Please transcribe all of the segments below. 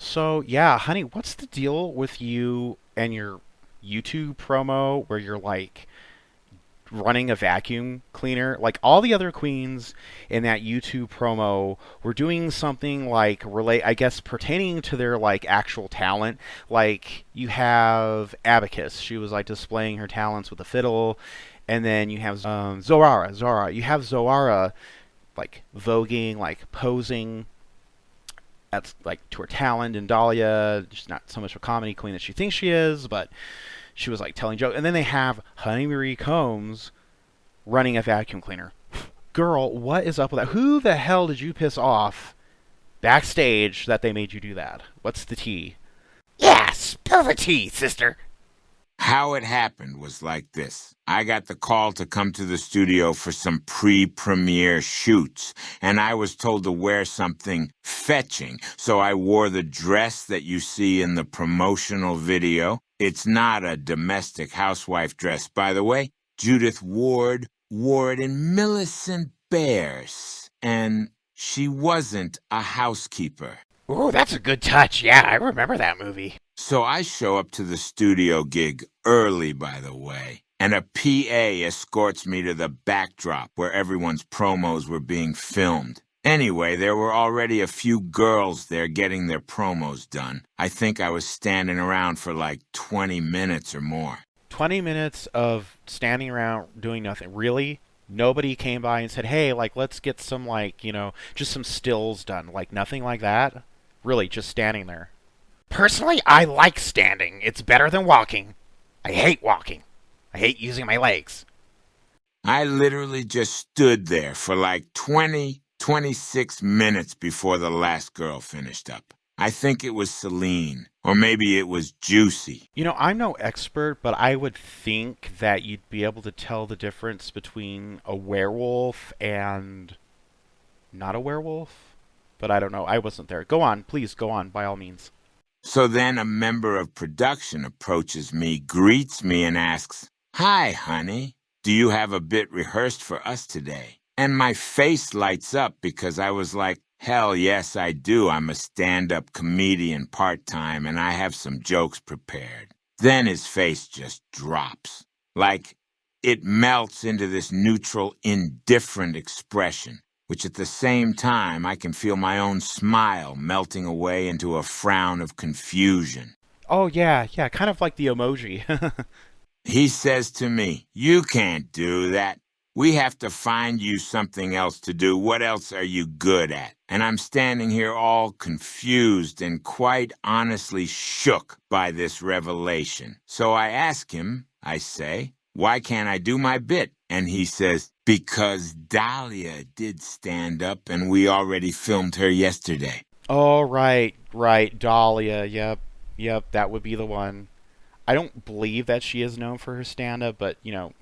So, yeah, honey, what's the deal with you and your YouTube promo where you're like running a vacuum cleaner? Like all the other queens in that YouTube promo were doing something like relate, I guess, pertaining to their like actual talent. Like you have Abacus, she was like displaying her talents with the fiddle, and then you have Zora. You have Zoara like voguing, like posing that's like to her talent, and Dahlia, she's not so much a comedy queen that she thinks she is, but she was like telling jokes. And then they have Honey Marie Combs running a vacuum cleaner. Girl, what is up with that? Who the hell did you piss off backstage that they made you do that? What's the tea? Yeah, spill the tea, sister. How it happened was like this. I got the call to come to the studio for some pre-premiere shoots, and I was told to wear something fetching, so I wore the dress that you see in the promotional video. It's not a domestic housewife dress, by the way. Judith Ward wore it in Millicent Bears, and she wasn't a housekeeper. Ooh, that's a good touch. Yeah, I remember that movie. So I show up to the studio gig early, by the way, and a PA escorts me to the backdrop where everyone's promos were being filmed. Anyway, there were already a few girls there getting their promos done. I think I was standing around for like 20 minutes or more. 20 minutes of standing around doing nothing. Really? Nobody came by and said, hey, like, let's get some, like, just some stills done. Like, nothing like that? Really, just standing there. Personally, I like standing. It's better than walking. I hate walking. I hate using my legs. I literally just stood there for like 26 minutes before the last girl finished up. I think it was Celine, or maybe it was Juicy. I'm no expert, but I would think that you'd be able to tell the difference between a werewolf and not a werewolf. But I don't know. I wasn't there. Go on. Please go on, by all means. So then a member of production approaches me, greets me, and asks, "Hi, honey. Do you have a bit rehearsed for us today?" And my face lights up because I was like, hell yes, I do. I'm a stand-up comedian part-time, and I have some jokes prepared. Then his face just drops. Like, it melts into this neutral, indifferent expression, which at the same time I can feel my own smile melting away into a frown of confusion. Oh, yeah, kind of like the emoji. He says to me, "You can't do that. We have to find you something else to do. What else are you good at?" And I'm standing here all confused and quite honestly shook by this revelation. So I ask him, I say, "Why can't I do my bit?" And he says, "Because Dahlia did stand up and we already filmed her yesterday." Oh, right. Dahlia. Yep, that would be the one. I don't believe that she is known for her stand-up, but,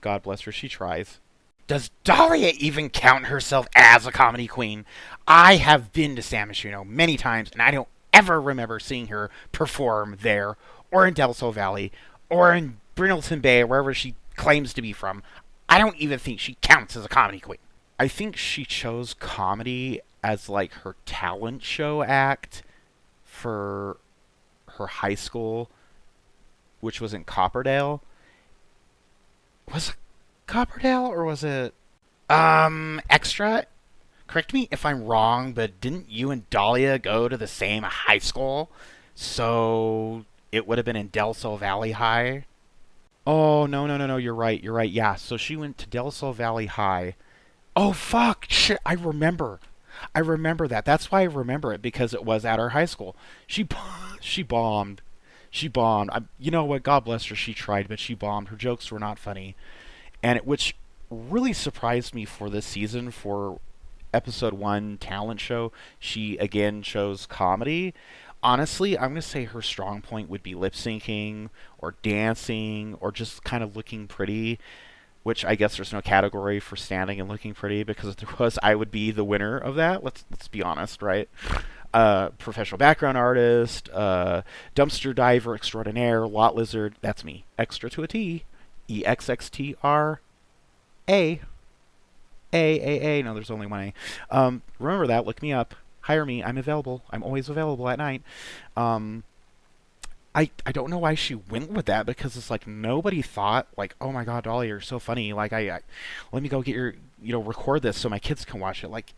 God bless her, she tries. Does Dahlia even count herself as a comedy queen? I have been to San Myshuno many times, and I don't ever remember seeing her perform there, or in Del Sol Valley, or in Brindleton Bay, or wherever she claims to be from. I don't even think she counts as a comedy queen. I think she chose comedy as, like, her talent show act for her high school, which was in Copperdale. Was it Copperdale, or was it Extra? Correct me if I'm wrong, but didn't you and Dahlia go to the same high school? So it would have been in Del Sol Valley High? Oh, no, you're right. Yeah, so she went to Del Sol Valley High. Oh, fuck, shit, I remember that. That's why I remember it, because it was at her high school. She bombed. You know what, God bless her, she tried, but she bombed. Her jokes were not funny. Which really surprised me for this season, for episode 1 talent show. She again chose comedy. Honestly, I'm going to say her strong point would be lip syncing or dancing or just kind of looking pretty, which I guess there's no category for standing and looking pretty, because if there was, I would be the winner of that. Let's be honest, right? Professional background artist, dumpster diver extraordinaire, lot lizard, that's me. Extra to a T. EXXTRA. A. No, there's only one A. Remember that. Look me up. hire me. I'm available. I'm always available at night. Um, I don't know why she went with that because it's like nobody thought like, oh my god, Dolly, you're so funny. Like I let me go get your record this so my kids can watch it. Like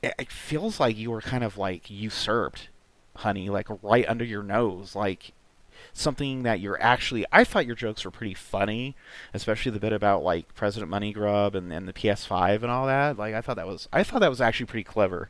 it feels like you were kind of like usurped, honey, like right under your nose, like something that you're actually. I thought your jokes were pretty funny, especially the bit about like President Money Grub and the PS5 and all that. Like I thought that was actually pretty clever.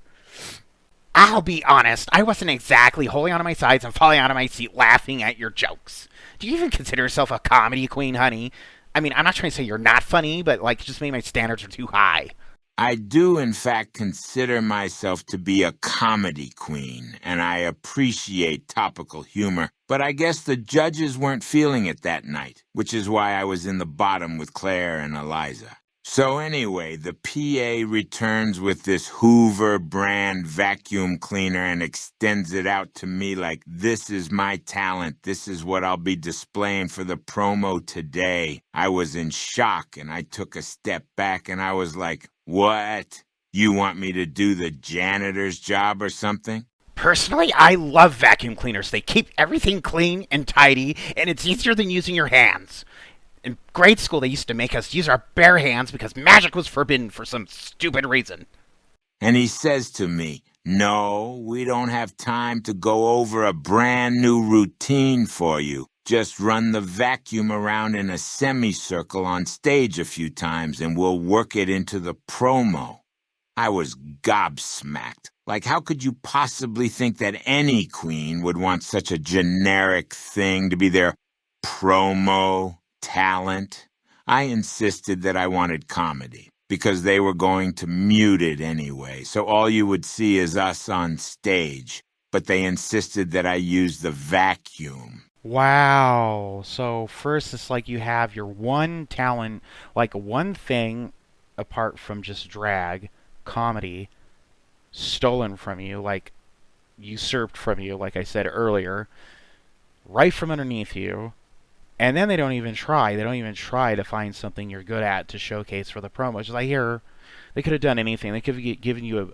I'll be honest, I wasn't exactly holding onto my sides and falling out of my seat laughing at your jokes. Do you even consider yourself a comedy queen, honey? I mean, I'm not trying to say you're not funny, but like, just maybe my standards are too high. I do, in fact, consider myself to be a comedy queen, and I appreciate topical humor, but I guess the judges weren't feeling it that night, which is why I was in the bottom with Claire and Eliza. So anyway, the PA returns with this Hoover brand vacuum cleaner and extends it out to me like, this is my talent. This is what I'll be displaying for the promo today. I was in shock and I took a step back and I was like, what? You want me to do the janitor's job or something? Personally, I love vacuum cleaners. They keep everything clean and tidy, and it's easier than using your hands. In grade school, they used to make us use our bare hands because magic was forbidden for some stupid reason. And he says to me, no, we don't have time to go over a brand new routine for you. Just run the vacuum around in a semicircle on stage a few times and we'll work it into the promo. I was gobsmacked. Like, how could you possibly think that any queen would want such a generic thing to be their promo talent? I insisted that I wanted comedy because they were going to mute it anyway, so all you would see is us on stage. But they insisted that I use the vacuum. Wow. So first it's like you have your one talent, like one thing apart from just drag, comedy, stolen from you, like usurped from you, like I said earlier, right from underneath you. And then they don't even try. They don't even try to find something you're good at to showcase for the promo. It's just like, here, they could have done anything. They could have given you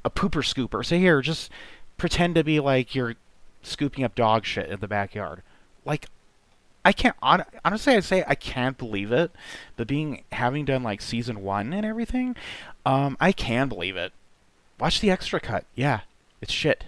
a pooper scooper. So here, just pretend to be like you're scooping up dog shit in the backyard. Like, I can't, honestly, I'd say I can't believe it. But having done like season 1 and everything, I can believe it. Watch the extra cut. Yeah, it's shit.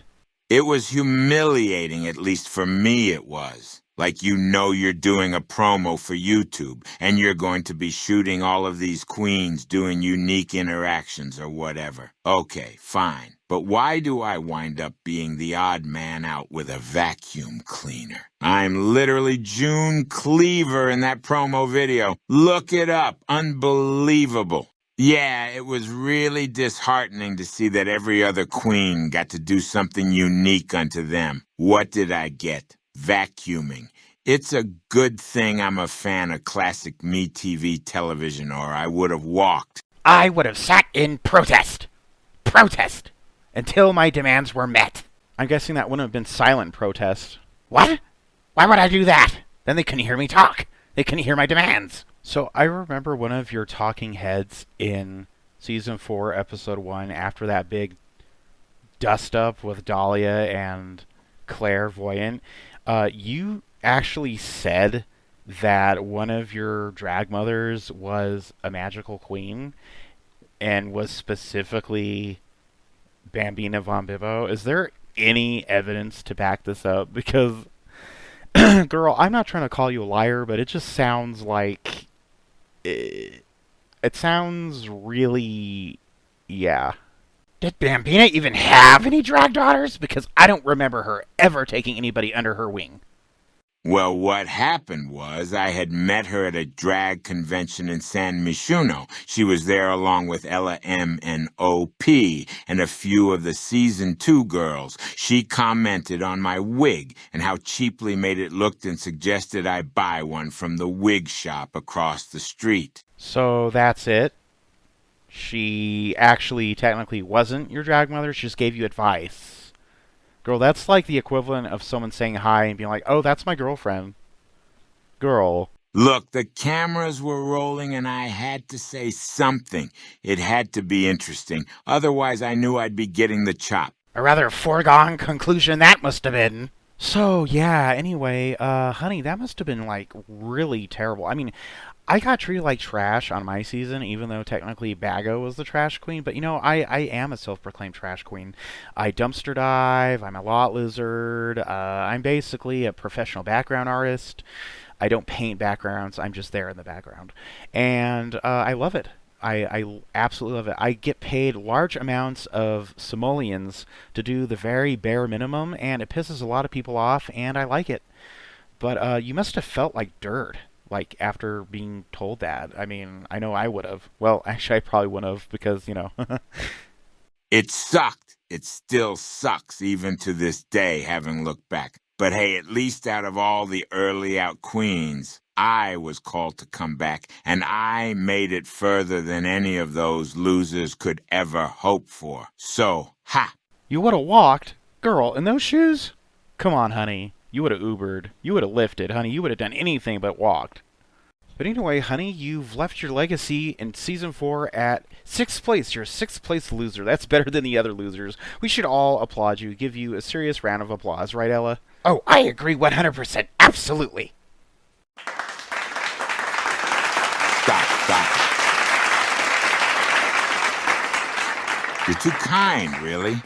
It was humiliating, at least for me it was. Like you're doing a promo for YouTube, and you're going to be shooting all of these queens doing unique interactions or whatever. Okay, fine. But why do I wind up being the odd man out with a vacuum cleaner? I'm literally June Cleaver in that promo video. Look it up. Unbelievable. Yeah, it was really disheartening to see that every other queen got to do something unique unto them. What did I get? Vacuuming. It's a good thing I'm a fan of classic MeTV television, or I would have walked. I would have sat in protest. Protest. Until my demands were met. I'm guessing that wouldn't have been silent protest. What? Why would I do that? Then they couldn't hear me talk. They couldn't hear my demands. So I remember one of your talking heads in season 4, episode 1, after that big dust up with Dahlia and Clairvoyant, you actually said that one of your drag mothers was a magical queen and was specifically Bambina Von Bibbo. Is there any evidence to back this up? Because, girl, I'm not trying to call you a liar, but it just sounds like it sounds really, yeah. Did Bambina even have any drag daughters? Because I don't remember her ever taking anybody under her wing. Well, what happened was I had met her at a drag convention in San Myshuno. She was there along with Ella M and OP and a few of the season 2 girls. She commented on my wig and how cheaply made it looked and suggested I buy one from the wig shop across the street. So that's it? She actually technically wasn't your drag mother, she just gave you advice. Girl, that's like the equivalent of someone saying hi and being like, oh, that's my girlfriend. Girl. Look, the cameras were rolling and I had to say something. It had to be interesting. Otherwise, I knew I'd be getting the chop. A rather foregone conclusion that must have been. So, yeah, anyway, honey, that must have been, like, really terrible. I mean, I got treated like trash on my season, even though technically Bago was the trash queen. But, I am a self-proclaimed trash queen. I dumpster dive, I'm a lot lizard, I'm basically a professional background artist. I don't paint backgrounds, I'm just there in the background. And I love it. I absolutely love it. I get paid large amounts of simoleons to do the very bare minimum, and it pisses a lot of people off, and I like it. But you must have felt like dirt, like after being told that. I mean, I know I would have. Well, actually, I probably wouldn't have because, It sucked. It still sucks, even to this day, having looked back. But hey, at least out of all the early out queens, I was called to come back, and I made it further than any of those losers could ever hope for. So, ha! You would have walked? Girl, in those shoes? Come on, honey. You would have Ubered. You would have lifted, honey. You would have done anything but walked. But anyway, honey, you've left your legacy in Season 4 at 6th place. You're a 6th place loser. That's better than the other losers. We should all applaud you, give you a serious round of applause. Right, Ella? Oh, I agree 100%. Absolutely. Stop. You're too kind, really.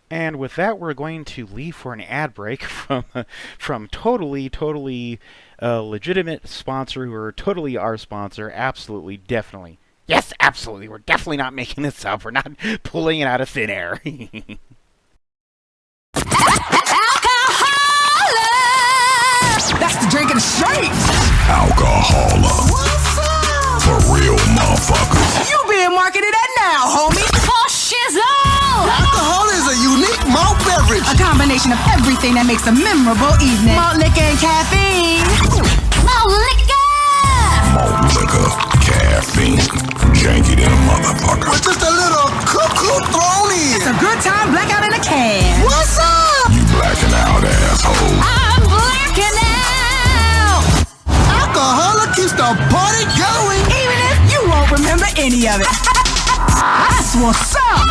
And with that, we're going to leave for an ad break from totally legitimate sponsor who are totally our sponsor. Absolutely, definitely. Yes, absolutely. We're definitely not making this up. We're not pulling it out of thin air. That's the drink of the street. Alcohola. What's up? For real motherfuckers. You being marketed at now, homie. For shizzle. Alcohol is a unique malt beverage. A combination of everything that makes a memorable evening. Malt liquor and caffeine. Malt liquor. Malt liquor, caffeine, janky them motherfucker. With just a little cuckoo thrown in. It's a good time blackout in a can. What's up? You blacking out, asshole. I'm blacking out. Alcohol keeps the party going. Even if you won't remember any of it. That's what's up.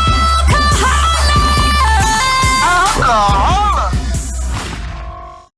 Alcohol.